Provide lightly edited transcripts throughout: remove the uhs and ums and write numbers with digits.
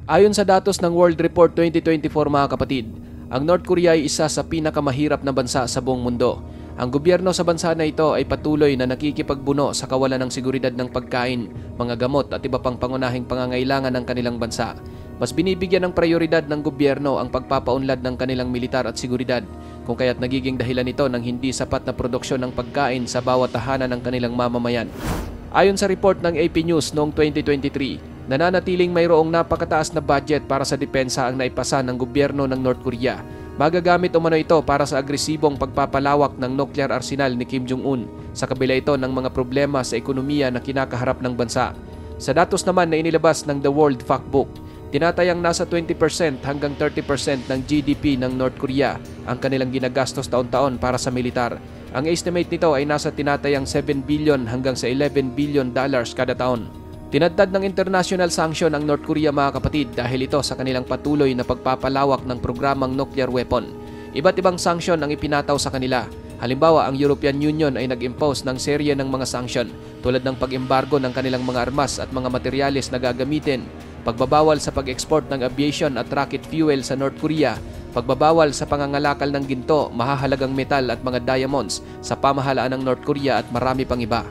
Ayon sa datos ng World Report 2024 mga kapatid, ang North Korea ay isa sa pinakamahirap na bansa sa buong mundo. Ang gobyerno sa bansa na ito ay patuloy na nakikipagbuno sa kawalan ng seguridad ng pagkain, mga gamot at iba pang pangunahing pangangailangan ng kanilang bansa. Mas binibigyan ng prioridad ng gobyerno ang pagpapaunlad ng kanilang militar at seguridad, kung kaya't nagiging dahilan ito ng hindi sapat na produksyon ng pagkain sa bawat tahanan ng kanilang mamamayan. Ayon sa report ng AP News noong 2023, nananatiling mayroong napakataas na budget para sa depensa ang naipasa ng gobyerno ng North Korea. Magagamit umano ito para sa agresibong pagpapalawak ng nuclear arsenal ni Kim Jong-un sa kabila ito ng mga problema sa ekonomiya na kinakaharap ng bansa. Sa datos naman na inilabas ng The World Factbook, tinatayang nasa 20% hanggang 30% ng GDP ng North Korea ang kanilang ginagastos taon-taon para sa militar. Ang estimate nito ay nasa tinatayang 7 billion hanggang sa 11 billion dollars kada taon. Tinadtad ng international sanction ang North Korea mga kapatid dahil ito sa kanilang patuloy na pagpapalawak ng programang nuclear weapon. Iba't ibang sanction ang ipinataw sa kanila. Halimbawa, ang European Union ay nag-impose ng serye ng mga sanction tulad ng pag-embargo ng kanilang mga armas at mga materyales na gagamitin, pagbabawal sa pag-export ng aviation at rocket fuel sa North Korea, pagbabawal sa pangangalakal ng ginto, mahahalagang metal at mga diamonds sa pamahalaan ng North Korea at marami pang iba.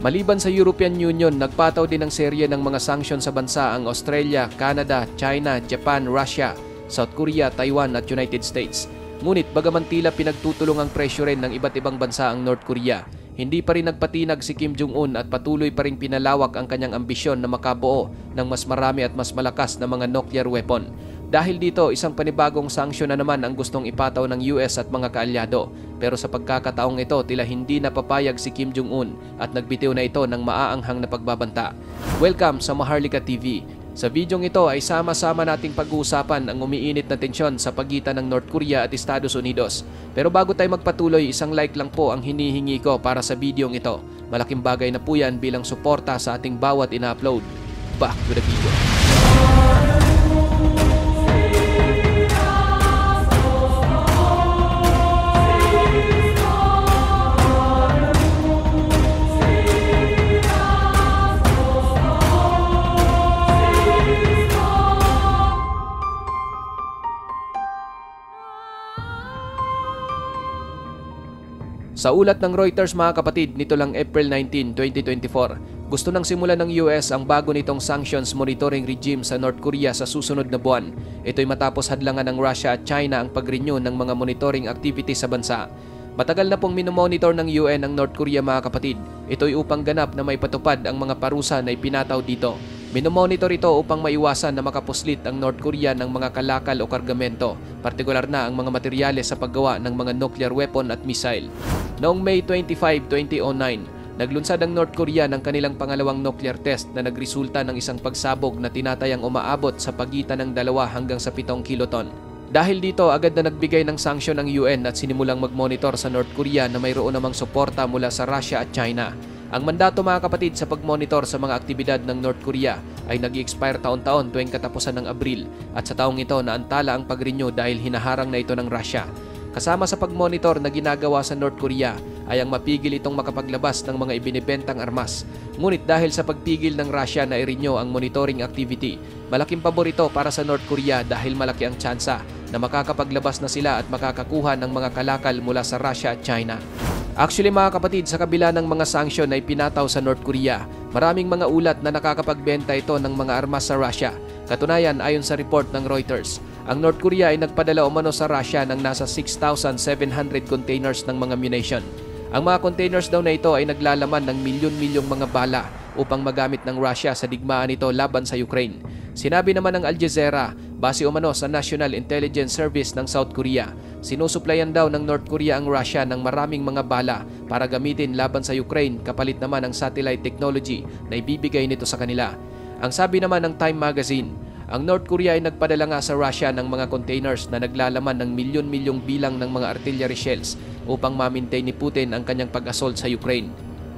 Maliban sa European Union, nagpataw din ng serye ng mga sanksyon sa bansa ang Australia, Canada, China, Japan, Russia, South Korea, Taiwan at United States. Ngunit bagaman tila pinagtutulong ang presyo rin ng iba't ibang bansa ang North Korea, hindi pa rin nagpatinag si Kim Jong-un at patuloy pa rin pinalawak ang kanyang ambisyon na makabuo ng mas marami at mas malakas na mga nuclear weapon. Dahil dito, isang panibagong sanksyon na naman ang gustong ipataw ng US at mga kaalyado. Pero sa pagkakataong ito, tila hindi napapayag si Kim Jong-un at nagbitiw na ito ng maaanghang na pagbabanta. Welcome sa Maharlika TV. Sa videong ito ay sama-sama nating pag-uusapan ang umiinit na tensyon sa pagitan ng North Korea at Estados Unidos. Pero bago tayo magpatuloy, isang like lang po ang hinihingi ko para sa videong ito. Malaking bagay na po yan bilang suporta sa ating bawat ina-upload. Back to the video. Sa ulat ng Reuters mga kapatid, nito lang April 19, 2024, gusto nang simulan ng US ang bago nitong sanctions monitoring regime sa North Korea sa susunod na buwan. Ito'y matapos hadlangan ng Russia at China ang pag-renew ng mga monitoring activities sa bansa. Matagal na pong minomonitor ng UN ang North Korea mga kapatid. Ito'y upang ganap na may patupad ang mga parusa na ipinataw dito. Minomonitor ito upang maiwasan na makapuslit ang North Korea ng mga kalakal o kargamento, partikular na ang mga materyales sa paggawa ng mga nuclear weapon at missile. Noong May 25, 2009, naglunsad ang North Korea ng kanilang pangalawang nuclear test na nagresulta ng isang pagsabog na tinatayang umaabot sa pagitan ng 2 hanggang sa 7 kiloton. Dahil dito, agad na nagbigay ng sanksyon ang UN at sinimulang mag-monitor sa North Korea na mayroon namang suporta mula sa Russia at China. Ang mandato mga kapatid sa pag-monitor sa mga aktibidad ng North Korea ay nag-expire taon-taon tuwing katapusan ng Abril at sa taong ito naantala ang pag-renew dahil hinaharang na ito ng Russia. Kasama sa pag-monitor na ginagawa sa North Korea ay ang mapigil itong makapaglabas ng mga ibinibentang armas. Ngunit dahil sa pagpigil ng Russia na i-renew ang monitoring activity, malaking pabor ito para sa North Korea dahil malaki ang tsansa na makakapaglabas na sila at makakakuha ng mga kalakal mula sa Russia at China. Actually mga kapatid, sa kabila ng mga sanksyon na ipinataw sa North Korea, maraming mga ulat na nakakapagbenta ito ng mga armas sa Russia. Katunayan, ayon sa report ng Reuters, ang North Korea ay nagpadala umano sa Russia ng nasa 6,700 containers ng mga munition. Ang mga containers daw na ito ay naglalaman ng milyon-milyong mga bala upang magamit ng Russia sa digmaan nito laban sa Ukraine. Sinabi naman ng Al Jazeera, base umano sa National Intelligence Service ng South Korea, sinusuplayan daw ng North Korea ang Russia ng maraming mga bala para gamitin laban sa Ukraine kapalit naman ng satellite technology na ibibigay nito sa kanila. Ang sabi naman ng Time Magazine, ang North Korea ay nagpadala nga sa Russia ng mga containers na naglalaman ng milyon-milyong bilang ng mga artillery shells upang ma-maintain ni Putin ang kanyang pag-assault sa Ukraine.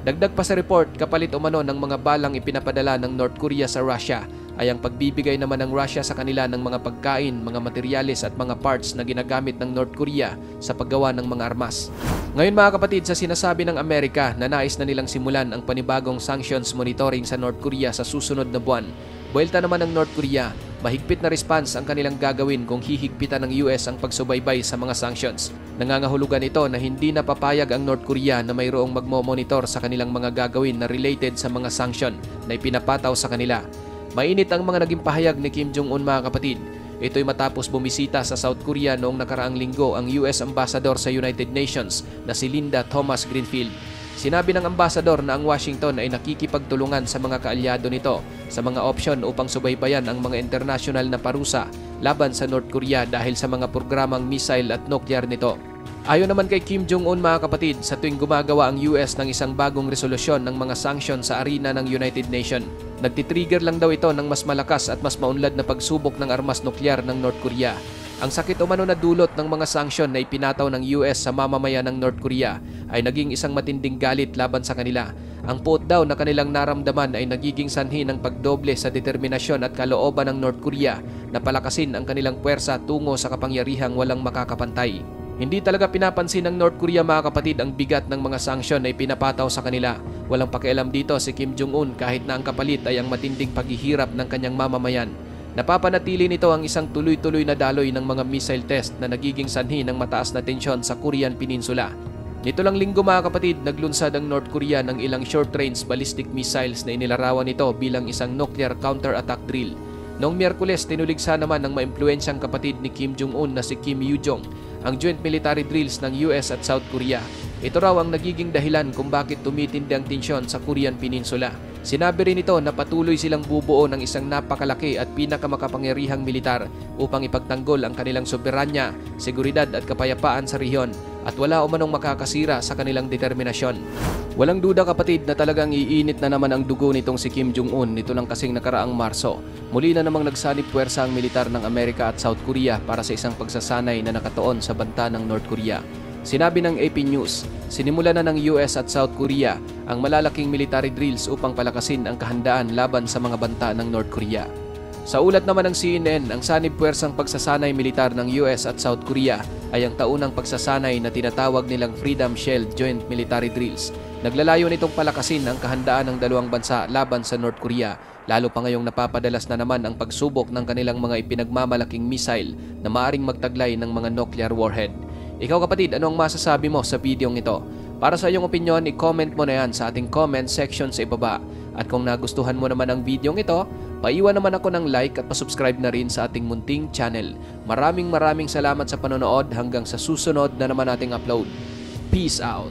Dagdag pa sa report, kapalit umano ng mga balang ipinapadala ng North Korea sa Russia ay ang pagbibigay naman ng Russia sa kanila ng mga pagkain, mga materyales at mga parts na ginagamit ng North Korea sa paggawa ng mga armas. Ngayon mga kapatid, sa sinasabi ng Amerika na nais na nilang simulan ang panibagong sanctions monitoring sa North Korea sa susunod na buwan, Buwelta naman ng North Korea, mahigpit na response ang kanilang gagawin kung hihigpitan ng US ang pagsubaybay sa mga sanctions. Nangangahulugan ito na hindi napapayag ang North Korea na mayroong magmomonitor sa kanilang mga gagawin na related sa mga sanction na ipinapataw sa kanila. Mainit ang mga naging pahayag ni Kim Jong-un mga kapatid. Ito'y matapos bumisita sa South Korea noong nakaraang linggo ang US Ambassador sa United Nations na si Linda Thomas-Greenfield. Sinabi ng ambasador na ang Washington ay nakikipagtulungan sa mga kaalyado nito sa mga opsyon upang subaybayan ang mga internasyonal na parusa laban sa North Korea dahil sa mga programang missile at nuclear nito. Ayon naman kay Kim Jong-un mga kapatid, sa tuwing gumagawa ang US ng isang bagong resolusyon ng mga sanction sa arena ng United Nations, nagtitrigger lang daw ito ng mas malakas at mas maunlad na pagsubok ng armas nuklear ng North Korea. Ang sakit umano na dulot ng mga sanction na ipinataw ng US sa mamamayan ng North Korea ay naging isang matinding galit laban sa kanila. Ang puot daw na kanilang naramdaman ay nagiging sanhi ng pagdoble sa determinasyon at kalooban ng North Korea na palakasin ang kanilang puwersa tungo sa kapangyarihang walang makakapantay. Hindi talaga pinapansin ng North Korea mga kapatid ang bigat ng mga sanksyon na ipinapataw sa kanila. Walang pakialam dito si Kim Jong-un kahit na ang kapalit ay ang matinding paghihirap ng kanyang mamamayan. Napapanatili nito ang isang tuloy-tuloy na daloy ng mga missile test na nagiging sanhi ng mataas na tensyon sa Korean Peninsula. Nito lang linggo mga kapatid, naglunsad ang North Korea ng ilang short-range ballistic missiles na inilarawan nito bilang isang nuclear counter-attack drill. Noong Miyerkules, tinuligsa naman ng maimpluwensyang kapatid ni Kim Jong-un na si Kim Yoo-jong ang joint military drills ng US at South Korea. Ito raw ang nagiging dahilan kung bakit tumitindi ang tensyon sa Korean Peninsula. Sinabi rin ito na patuloy silang bubuo ng isang napakalaki at pinakamakapangyarihang militar upang ipagtanggol ang kanilang soberanya, seguridad at kapayapaan sa rehiyon at wala umanong makakasira sa kanilang determinasyon. Walang duda kapatid na talagang iinit na naman ang dugo nitong si Kim Jong-un nito lang kasing nakaraang Marso. Muli na namang nagsanib puwersa ang militar ng Amerika at South Korea para sa isang pagsasanay na nakatuon sa banta ng North Korea. Sinabi ng AP News, sinimula na ng US at South Korea ang malalaking military drills upang palakasin ang kahandaan laban sa mga banta ng North Korea. Sa ulat naman ng CNN, ang sanib puwersang pagsasanay militar ng US at South Korea ay ang taunang pagsasanay na tinatawag nilang Freedom Shield Joint Military Drills. Naglalayo nitong palakasin ang kahandaan ng dalawang bansa laban sa North Korea, lalo pa ngayong napapadalas na naman ang pagsubok ng kanilang mga ipinagmamalaking missile na maaring magtaglay ng mga nuclear warhead. Ikaw kapatid, ano ang masasabi mo sa videong ito? Para sa iyong opinion, i-comment mo na yan sa ating comment section sa ibaba. At kung nagustuhan mo naman ang videong ito, paiwan naman ako ng like at pasubscribe na rin sa ating munting channel. Maraming salamat sa panonood hanggang sa susunod na naman ating upload. Peace out!